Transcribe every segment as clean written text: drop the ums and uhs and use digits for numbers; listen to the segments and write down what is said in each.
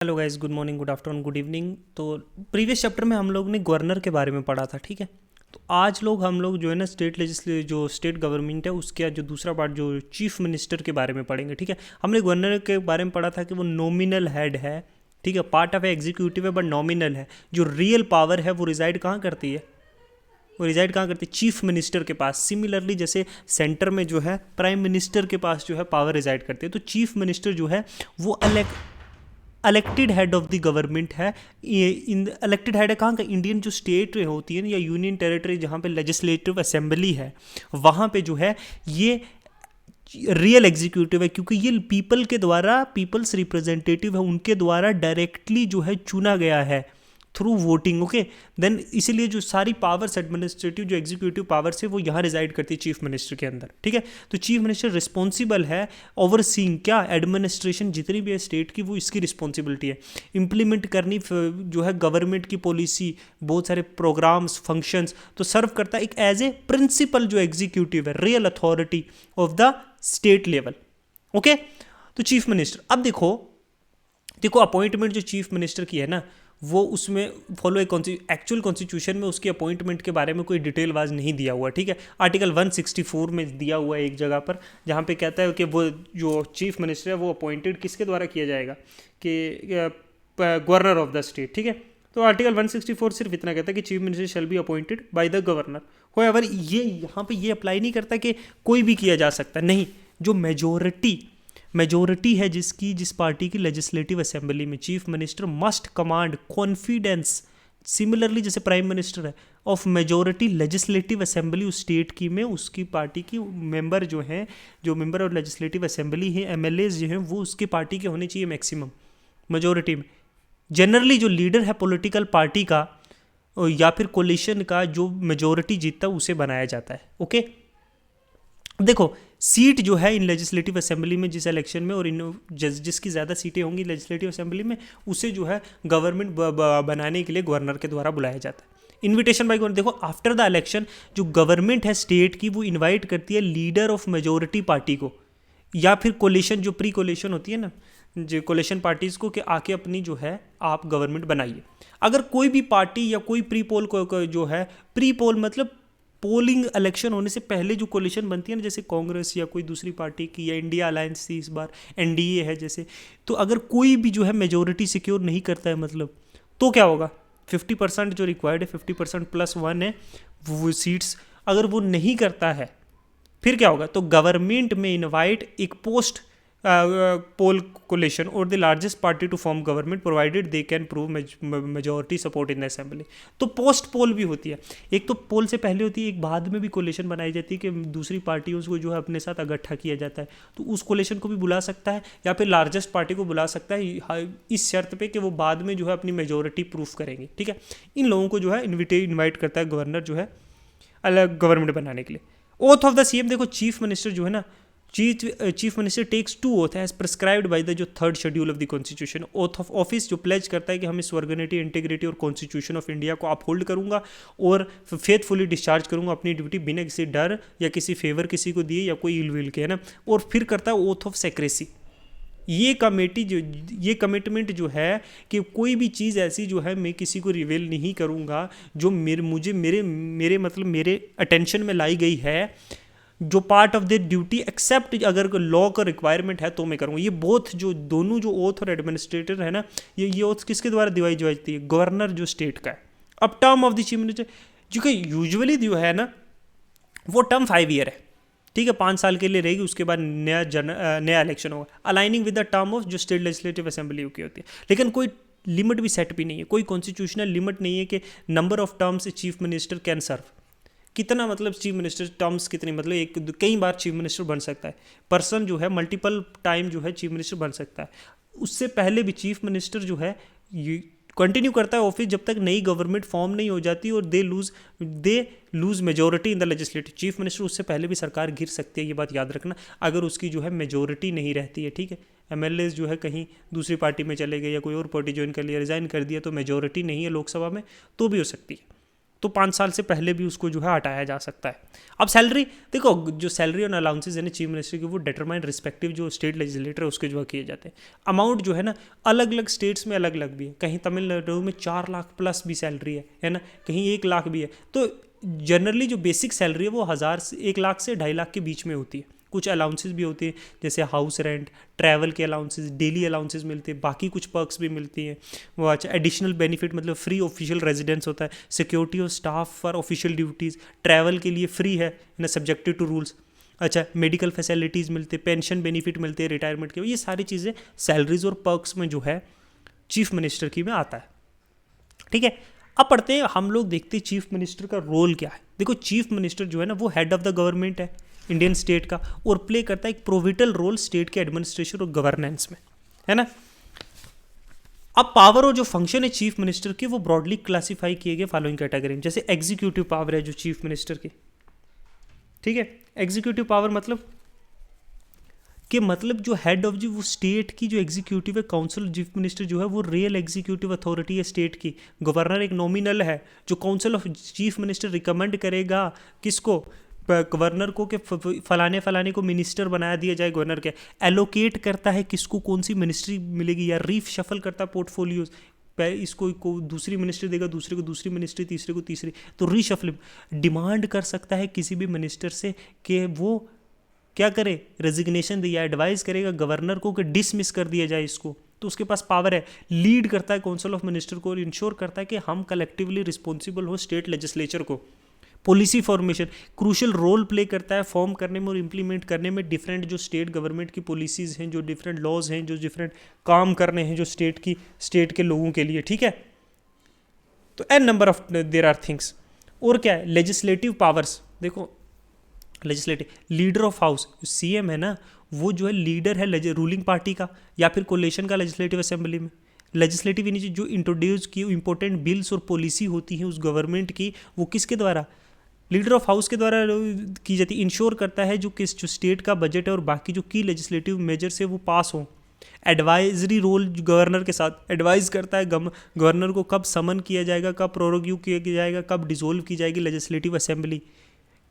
Hello guys, good morning, good afternoon, good evening. तो previous chapter में हम लोग ने गवर्नर के बारे में पढ़ा था, ठीक है। तो आज हम लोग जो है ना जो स्टेट गवर्नमेंट है उसके जो दूसरा पार्ट जो चीफ मिनिस्टर के बारे में पढ़ेंगे, ठीक है। हमने गवर्नर के बारे में पढ़ा था कि वो नॉमिनल हेड है, ठीक है, पार्ट ऑफ एग्जीक्यूटिव है बट नॉमिनल है। जो रियल पावर है वो रिजाइड कहाँ करती है? वो रिजाइड कहाँ करती है? चीफ मिनिस्टर के पास। सिमिलरली जैसे सेंटर में जो है प्राइम मिनिस्टर के पास जो है पावर रिजाइड करती है, तो चीफ मिनिस्टर जो है वो elected head of the government है। ये इन इलेक्टेड हेड है कहाँ का? इंडियन जो स्टेट होती है ना या यूनियन टेरिटरी जहाँ पे लेजिस्लेटिव असेंबली है, वहाँ पे जो है ये रियल एग्जीक्यूटिव है, क्योंकि ये पीपल के द्वारा, पीपल्स रिप्रेजेंटेटिव है, उनके द्वारा डायरेक्टली जो है चुना गया है थ्रू वोटिंग। ओके, देन इसीलिए जो सारी पावर्स एडमिनिस्ट्रेटिव जो एग्जीक्यूटिव पावर्स है वो यहाँ रिजाइड करती है चीफ मिनिस्टर के अंदर, ठीक है। तो चीफ मिनिस्टर रिस्पॉन्सिबल है ओवरसीइंग क्या? एडमिनिस्ट्रेशन जितनी भी है स्टेट की, वो इसकी रिस्पॉन्सिबिलिटी है। इम्प्लीमेंट करनी जो है गवर्नमेंट की पॉलिसी, बहुत सारे प्रोग्राम्स, फंक्शंस, तो सर्व करता है एक एज ए प्रिंसिपल जो एग्जीक्यूटिव है, real authority of the state level. Okay, तो चीफ मिनिस्टर, अब देखो अपॉइंटमेंट जो चीफ मिनिस्टर की है ना, वो उसमें फॉलो एक्चुअल कॉन्स्टिट्यूशन में उसकी अपॉइंटमेंट के बारे में कोई डिटेल वाज नहीं दिया हुआ, ठीक है। आर्टिकल 164 में दिया हुआ है एक जगह पर, जहाँ पे कहता है कि वो जो चीफ मिनिस्टर है वो अपॉइंटेड किसके द्वारा किया जाएगा? कि गवर्नर ऑफ द स्टेट, ठीक है। तो आर्टिकल 164 सिर्फ इतना कहता है कि chief minister shall be appointed by the governor. However ये यहाँ पे ये अप्लाई नहीं करता कि कोई भी किया जा सकता, नहीं। जो मेजोरिटी है जिस पार्टी की लेजिस्लेटिव असेंबली में, chief minister must command confidence, similarly जैसे प्राइम मिनिस्टर है, ऑफ मेजोरिटी लेजिस्लेटिव असेंबली उस स्टेट की में, उसकी पार्टी की मेंबर जो हैं, जो मेंबर और लेजिस्लेटिव असेंबली है, एमएलए जो हैं, वो उसकी पार्टी के होने चाहिए मैक्सिमम मेजोरिटी में। जनरली जो लीडर है पॉलिटिकल पार्टी का या फिर कोलिशन का, जो मेजोरिटी जीतता है उसे बनाया जाता है। ओके, देखो सीट जो है इन लेजिस्लेटिव असेंबली में जिस इलेक्शन में, और इन जिसकी ज़्यादा सीटें होंगी लेजिस्लेटिव असेंबली में, उसे जो है गवर्नमेंट बनाने के लिए गवर्नर के द्वारा बुलाया जाता है। इनविटेशन बाय गवर्नर, देखो आफ्टर द इलेक्शन जो गवर्नमेंट है स्टेट की, वो इनवाइट करती है लीडर ऑफ मेजोरिटी पार्टी को, या फिर कोलिशन, जो प्री कोलिशन होती है ना, जो कोलिशन पार्टीज को, कि आके अपनी जो है आप गवर्नमेंट बनाइए। अगर कोई भी पार्टी या कोई प्री पोल को जो है, प्री पोल मतलब पोलिंग इलेक्शन होने से पहले जो कोलिशन बनती है ना, जैसे कांग्रेस या कोई दूसरी पार्टी की, या इंडिया अलायंस थी, इस बार एनडीए है जैसे, तो अगर कोई भी जो है मेजोरिटी सिक्योर नहीं करता है, मतलब तो क्या होगा? 50% जो रिक्वायर्ड है, 50% +1 है वो सीट्स, अगर वो नहीं करता है फिर क्या होगा? तो गवर्नमेंट में इनवाइट एक पोस्ट पोल कोलिशन और the largest party to form government provided they can prove majority support in the assembly. तो पोस्ट पोल भी होती है, एक तो पोल से पहले होती है, एक बाद में भी कोलिशन बनाई जाती है कि दूसरी पार्टियों को जो है अपने साथ इकट्ठा किया जाता है, तो उस कोलिशन को भी बुला सकता है या फिर लार्जेस्ट पार्टी को बुला सकता है, इस शर्त पे कि वो बाद में जो है अपनी मेजोरिटी प्रूफ करेंगे, ठीक है। इन लोगों को जो है इनवाइट करता है गवर्नर जो है अलग गवर्नमेंट बनाने के लिए। ओथ ऑफ द सीएम, देखो चीफ मिनिस्टर जो है ना, chief minister takes 2 oath as prescribed by the जो 3rd schedule of the constitution. Oath of office जो प्लेज करता है कि हम स्वर्गनिटी, इंटीग्रिटी और कॉन्स्टिट्यूशन ऑफ इंडिया को अपहोल्ड करूंगा और फेथफुली डिस्चार्ज करूंगा अपनी ड्यूटी बिना किसी डर या किसी फेवर किसी को दिए या कोई इल विल के, है ना। और फिर करता है ओथ ऑफ सेक्रेसी। ये कमिटमेंट जो है कि कोई भी चीज़ ऐसी जो है मैं किसी को रिवील नहीं करूंगा जो मेरे अटेंशन में लाई गई है, जो part of the duty except अगर लॉ का रिक्वायरमेंट है तो मैं करूँगा। ये बोथ जो दोनों जो ओथ और एडमिनिस्ट्रेटर है ना, ये ओथ किसके द्वारा दिवाई जाती है? गवर्नर जो स्टेट का है। अब term of the chief minister जो कि यूजुअली जो है ना, वो टर्म 5 ईयर है, ठीक है, 5 साल के लिए रहेगी, उसके बाद नया इलेक्शन होगा, aligning with the term of जो स्टेट लेजिस्लेटिव असेंबली की होती है। लेकिन कोई लिमिट भी सेट भी नहीं है, कोई कॉन्स्टिट्यूशनल लिमिट नहीं है कि number of terms chief minister can serve, कितना, मतलब चीफ मिनिस्टर टर्म्स कितनी, मतलब कई बार चीफ मिनिस्टर बन सकता है, पर्सन जो है मल्टीपल टाइम जो है चीफ मिनिस्टर बन सकता है। उससे पहले भी चीफ मिनिस्टर जो है ये कंटिन्यू करता है ऑफिस जब तक नई गवर्नमेंट फॉर्म नहीं हो जाती और they lose majority in the legislative. Chief minister उससे पहले भी सरकार गिर सकती है, ये बात याद रखना, अगर उसकी जो है मेजोरिटी नहीं रहती है, ठीक है। एमएलए जो है कहीं दूसरी पार्टी में चले गए या कोई और पार्टी ज्वाइन कर लिया, रिजाइन कर दिया, तो मेजोरिटी नहीं है लोकसभा में, तो भी हो सकती है। तो 5 साल से पहले भी उसको जो है हटाया जा सकता है। अब सैलरी देखो, जो सैलरी और अलाउंसेज है ना चीफ मिनिस्टर की, वो डिटरमाइन रिस्पेक्टिव जो स्टेट लेजिस्लेटर है उसके जो किए जाते हैं। अमाउंट जो है ना अलग अलग स्टेट्स में अलग अलग भी है, कहीं तमिलनाडु में 4 लाख प्लस भी सैलरी है ना, कहीं 1 लाख भी है। तो जनरली जो बेसिक सैलरी है वो 1000 से 1 लाख से 2.5 लाख के बीच में होती है। कुछ अलाउंसेस भी होती हैं, जैसे हाउस रेंट, ट्रैवल के अलाउंसेस, डेली अलाउंसेस मिलते हैं, बाकी कुछ पर्क्स भी मिलती हैं। वो अच्छा एडिशनल बेनिफिट मतलब फ्री ऑफिशियल रेजिडेंस होता है, सिक्योरिटी और staff for official duties, travel के लिए फ्री है ना सब्जेक्टेड टू रूल्स। अच्छा मेडिकल फैसिलिटीज़ मिलते, पेंशन बेनिफिट मिलते हैं रिटायरमेंट के, ये सारी चीज़ें सैलरीज और पर्क्स में जो है चीफ मिनिस्टर की में आता है। ठीक है, अब पढ़ते हैं हम लोग, देखते हैं चीफ मिनिस्टर का रोल क्या है। देखो चीफ मिनिस्टर जो है ना वो हेड ऑफ द गवर्नमेंट है इंडियन स्टेट का, और प्ले करता है एक प्रोविटल रोल स्टेट के एडमिनिस्ट्रेशन और गवर्नेंस में, है ना। अब पावर और जो फंक्शन है चीफ मिनिस्टर के वो ब्रॉडली क्लासिफाई किए गए फॉलोइंग कैटेगरी में। जैसे एग्जीक्यूटिव पावर है जो चीफ मिनिस्टर की, ठीक है, एग्जीक्यूटिव पावर मतलब जो हेड ऑफ जो वो स्टेट की जो एग्जीक्यूटिव है, काउंसिल चीफ मिनिस्टर जो है वो रियल एग्जीक्यूटिव अथॉरिटी है स्टेट की। गवर्नर एक नॉमिनल है जो council of chief minister recommend करेगा किसको, गवर्नर को, कि फलाने को मिनिस्टर बना दिया जाए गवर्नर के, एलोकेट करता है किसको कौन सी मिनिस्ट्री मिलेगी, या रीफ शफल करता है पोर्टफोलियोज, इसको को दूसरी मिनिस्ट्री देगा, दूसरे को दूसरी मिनिस्ट्री, तीसरे को तीसरी, तो रीशफल डिमांड कर सकता है किसी भी मिनिस्टर से कि वो क्या करे, रेजिग्नेशन दे, या एडवाइस करेगा गवर्नर को कि डिसमिस कर दिया जाए इसको, तो उसके पास पावर है। लीड करता है काउंसिल ऑफ मिनिस्टर को और इंश्योर करता है कि हम कलेक्टिवली रिस्पॉन्सिबल हो स्टेट लेजिस्लेचर को। Policy formation crucial role play करता है फॉर्म करने में और इम्प्लीमेंट करने में, डिफरेंट जो स्टेट गवर्नमेंट की पॉलिसीज़ हैं, जो डिफरेंट लॉज हैं, जो डिफरेंट काम करने हैं जो स्टेट के लोगों के लिए, ठीक है। तो an number of there are things. और क्या है, लेजिस्लेटिव पावर्स, देखो legislative leader of house CM है ना, वो जो है लीडर है रूलिंग पार्टी का या फिर कोलेशन का लेजिस्लेटिव असेंबली में। लेजिस्लेटिव यानी जो इंट्रोड्यूस की इंपॉर्टेंट बिल्स और पॉलिसी होती है उस गवर्नमेंट की, वो किसके द्वारा, लीडर ऑफ हाउस के द्वारा की जाती है। इंश्योर करता है जो स्टेट का बजट है और बाकी जो की लेजिस्लेटिव मेजर्स है वो पास हो। एडवाइजरी रोल गवर्नर के साथ, एडवाइज करता है गवर्नर को कब समन किया जाएगा, कब प्रोरोग्यू किया जाएगा, कब डिसोल्व की जाएगी लेजिस्लेटिव असेंबली।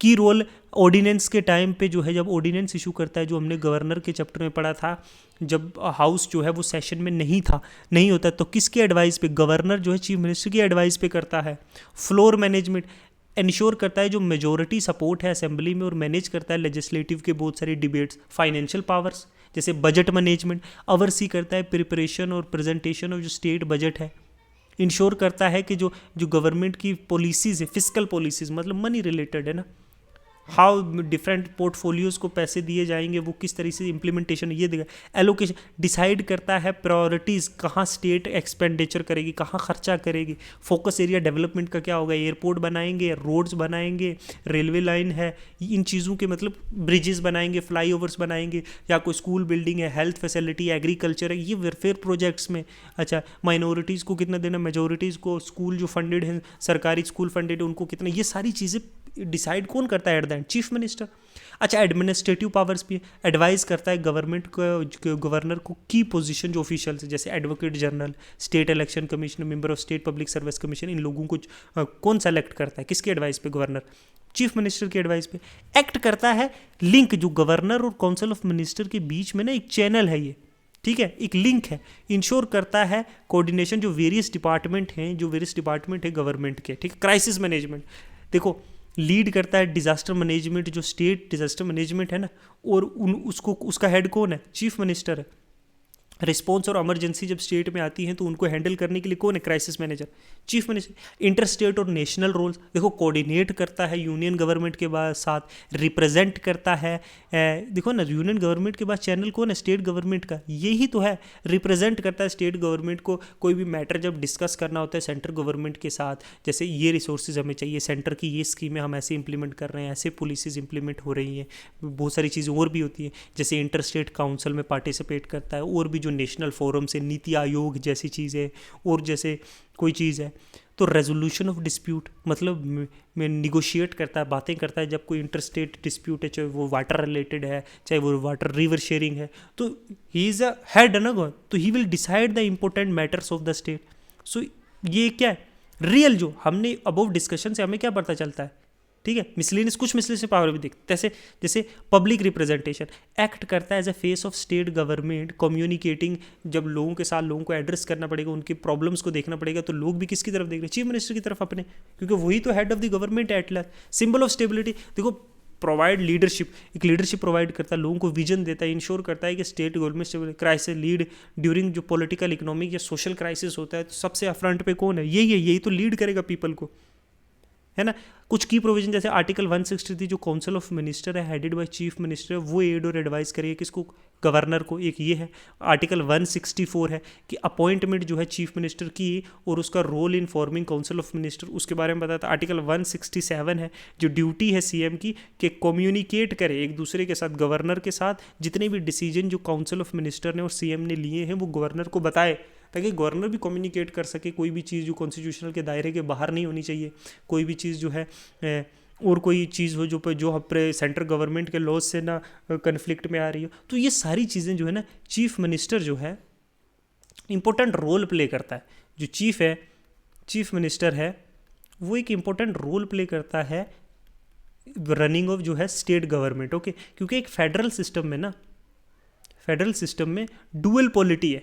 की रोल ऑर्डिनेंस के टाइम पे जो है, जब ऑर्डिनेंस इशू करता है, जो हमने गवर्नर के चैप्टर में पढ़ा था, जब हाउस जो है वो सेशन में नहीं होता, तो किसके एडवाइस पे, गवर्नर जो है चीफ मिनिस्टर की एडवाइस पे करता है। फ्लोर मैनेजमेंट इंश्योर करता है जो मेजोरिटी सपोर्ट है असेंबली में और मैनेज करता है लेजिस्लेटिव के बहुत सारे डिबेट्स। फाइनेंशियल पावर्स जैसे बजट मैनेजमेंट, ओवरसी करता है प्रिपरेशन और प्रेजेंटेशन ऑफ जो स्टेट बजट है। इंश्योर करता है कि जो गवर्नमेंट की पॉलिसीज़ है, फिस्कल पॉलिसीज़ मतलब मनी रिलेटेड है ना, हाउ डिफरेंट पोर्टफोलियोज को पैसे दिए जाएंगे, वो किस तरीके से इंप्लीमेंटेशन, ये देगा। एलोकेशन डिसाइड करता है प्रायोरिटीज़, कहाँ स्टेट एक्सपेंडिचर करेगी, कहाँ खर्चा करेगी। फोकस एरिया डेवलपमेंट का क्या होगा, एयरपोर्ट बनाएंगे, रोड्स बनाएंगे, रेलवे लाइन है, इन चीज़ों के मतलब ब्रिजेस बनाएंगे, फ्लाईओवर्स बनाएंगे, या कोई स्कूल बिल्डिंग है, हेल्थ फैसिलिटी, एग्रीकल्चर है, ये वेलफेयर प्रोजेक्ट्स में। अच्छा माइनॉरिटीज़ को कितना देना, मेजोरिटीज़ को, स्कूल जो फंडेड हैं, सरकारी स्कूल फंडेड है उनको कितना, ये सारी चीज़ें डिसाइड कौन करता है at the end, chief minister. अच्छा एडमिनिस्ट्रेटिव पावर्स भी एडवाइस करता है गवर्नमेंट को, गवर्नर को की पोजीशन जो ऑफिशियल्स है, जैसे advocate general, state election commission, member of state public service commission, इन लोगों को कौन सेलेक्ट करता है, किसकी एडवाइस पे, गवर्नर, चीफ मिनिस्टर की एडवाइस पे। एक्ट करता है लिंक, जो गवर्नर और काउंसिल ऑफ मिनिस्टर के बीच में ना एक चैनल है ये, ठीक है, एक लिंक है। इंश्योर करता है कोऑर्डिनेशन जो वेरियस डिपार्टमेंट हैं गवर्नमेंट के, ठीक है। क्राइसिस मैनेजमेंट देखो लीड करता है डिजास्टर मैनेजमेंट, जो स्टेट डिजास्टर मैनेजमेंट है ना, और उसका हेड कौन है, चीफ मिनिस्टर है। रिस्पॉन्स और इमरजेंसी जब स्टेट में आती हैं तो उनको हैंडल करने के लिए कौन है, crisis manager, chief minister. Inter state और नेशनल रोल्स देखो कोऑर्डिनेट करता है यूनियन गवर्नमेंट के साथ, रिप्रेजेंट करता है। देखो ना यूनियन गवर्नमेंट के बाद चैनल कौन है, स्टेट गवर्नमेंट का, यही तो है। रिप्रेजेंट करता है स्टेट गवर्नमेंट को, कोई भी मैटर जब डिस्कस करना होता है सेंट्रल गवर्नमेंट के साथ, जैसे ये रिसोर्सेज हमें चाहिए, सेंटर की ये स्कीमें हम ऐसे इंप्लीमेंट कर रहे हैं, ऐसे पॉलिसीज इंप्लीमेंट हो रही हैं, बहुत सारी चीज़ें और भी होती हैं। जैसे इंटर स्टेट काउंसिल में पार्टिसिपेट करता है, और भी जो नेशनल फोरम से, नीति आयोग जैसी चीज़ें, और जैसे कोई चीज़ है तो रेजोल्यूशन ऑफ डिस्प्यूट मतलब में निगोशिएट करता है, बातें करता है जब कोई इंटर स्टेट डिस्प्यूट है, चाहे वो वाटर रिलेटेड है, चाहे वो वाटर रिवर शेयरिंग है, तो ही इज़ अ हेड है ना, तो he will decide the important matters of the state. So ये क्या है, रियल जो हमने अबव डिस्कशन से हमें क्या पता चलता है, ठीक है, मिसलेनियस कुछ मिसलेनियस पावर भी देखते जैसे पब्लिक रिप्रेजेंटेशन एक्ट करता है as a face of state government, communicating, जब लोगों के साथ लोगों को एड्रेस करना पड़ेगा, उनकी प्रॉब्लम्स को देखना पड़ेगा, तो लोग भी किसकी तरफ देख रहे हैं, चीफ मिनिस्टर की तरफ अपने, क्योंकि वही तो head of the government at last. Symbol of stability देखो, प्रोवाइड लीडरशिप, एक लीडरशिप प्रोवाइड करता है, लोगों को विजन देता है, इंश्योर करता है कि state government crisis lead during जो पॉलिटिकल इकोनॉमिक या सोशल क्राइसिस होता है, तो सबसे फ्रंट पे कौन है, यही तो लीड करेगा पीपल को, है ना। कुछ की प्रोविजन जैसे आर्टिकल 163 जो काउंसिल ऑफ मिनिस्टर है हेडेड बाय चीफ मिनिस्टर है, वो एड और एडवाइस करेगा किसको, गवर्नर को। एक ये है आर्टिकल 164 है कि अपॉइंटमेंट जो है चीफ मिनिस्टर की और उसका role in forming council of minister, उसके बारे में बताया था। आर्टिकल 167 है जो ड्यूटी है सीएम की कि कम्युनिकेट करे एक दूसरे के साथ, गवर्नर के साथ, जितने भी डिसीजन जो काउंसिल ऑफ मिनिस्टर ने और सीएम ने लिए हैं वो गवर्नर को बताए, ताकि गवर्नर भी कम्युनिकेट कर सके। कोई भी चीज़ जो कॉन्स्टिट्यूशनल के दायरे के बाहर नहीं होनी चाहिए, कोई भी चीज़ जो है और कोई चीज़ हो जो अपने सेंट्रल गवर्नमेंट के लॉज से ना कन्फ्लिक्ट में आ रही हो, तो ये सारी चीज़ें जो है ना चीफ मिनिस्टर जो है इम्पोर्टेंट रोल प्ले करता है। जो चीफ मिनिस्टर है वो एक इम्पोर्टेंट रोल प्ले करता है रनिंग ऑफ जो है स्टेट गवर्नमेंट, ओके। क्योंकि एक फेडरल सिस्टम में डुअल पॉलिटी है,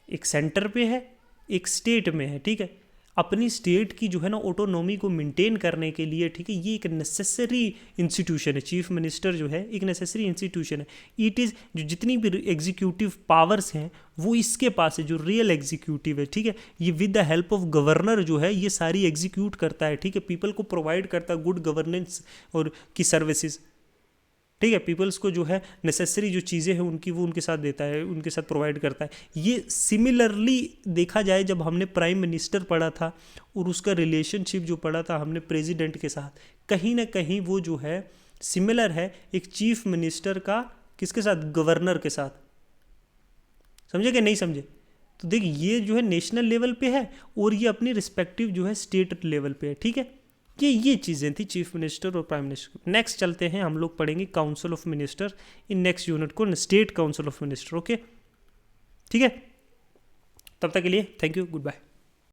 एक सेंटर पे है एक स्टेट में है, ठीक है। अपनी स्टेट की जो है ना ऑटोनॉमी को मेंटेन करने के लिए, ठीक है, ये एक नेसेसरी इंस्टीट्यूशन है। चीफ मिनिस्टर जो है एक नेसेसरी इंस्टीट्यूशन है। इट इज़ जो जितनी भी एग्जीक्यूटिव पावर्स हैं वो इसके पास है, जो रियल एग्जीक्यूटिव है, ठीक है। ये with the help of governor जो है ये सारी एग्जीक्यूट करता है, ठीक है। पीपल को प्रोवाइड करता है गुड गवर्नेंस और की सर्विसेज, ठीक है। पीपल्स को जो है नेसेसरी जो चीज़ें हैं उनकी वो उनके साथ देता है, उनके साथ प्रोवाइड करता है। ये सिमिलरली देखा जाए जब हमने प्राइम मिनिस्टर पढ़ा था और उसका रिलेशनशिप जो पढ़ा था हमने प्रेसिडेंट के साथ, कहीं ना कहीं वो जो है सिमिलर है एक चीफ मिनिस्टर का किसके साथ, गवर्नर के साथ। समझे कि नहीं समझे? तो देख ये जो है नेशनल लेवल पे है और ये अपनी रिस्पेक्टिव जो है स्टेट लेवल पे है, ठीक है। ये चीज़ें थी चीफ मिनिस्टर और प्राइम मिनिस्टर। नेक्स्ट चलते हैं, हम लोग पढ़ेंगे council of minister in next unit को, state council of minister, okay, ठीक है। तब तक के लिए थैंक यू, गुड बाय।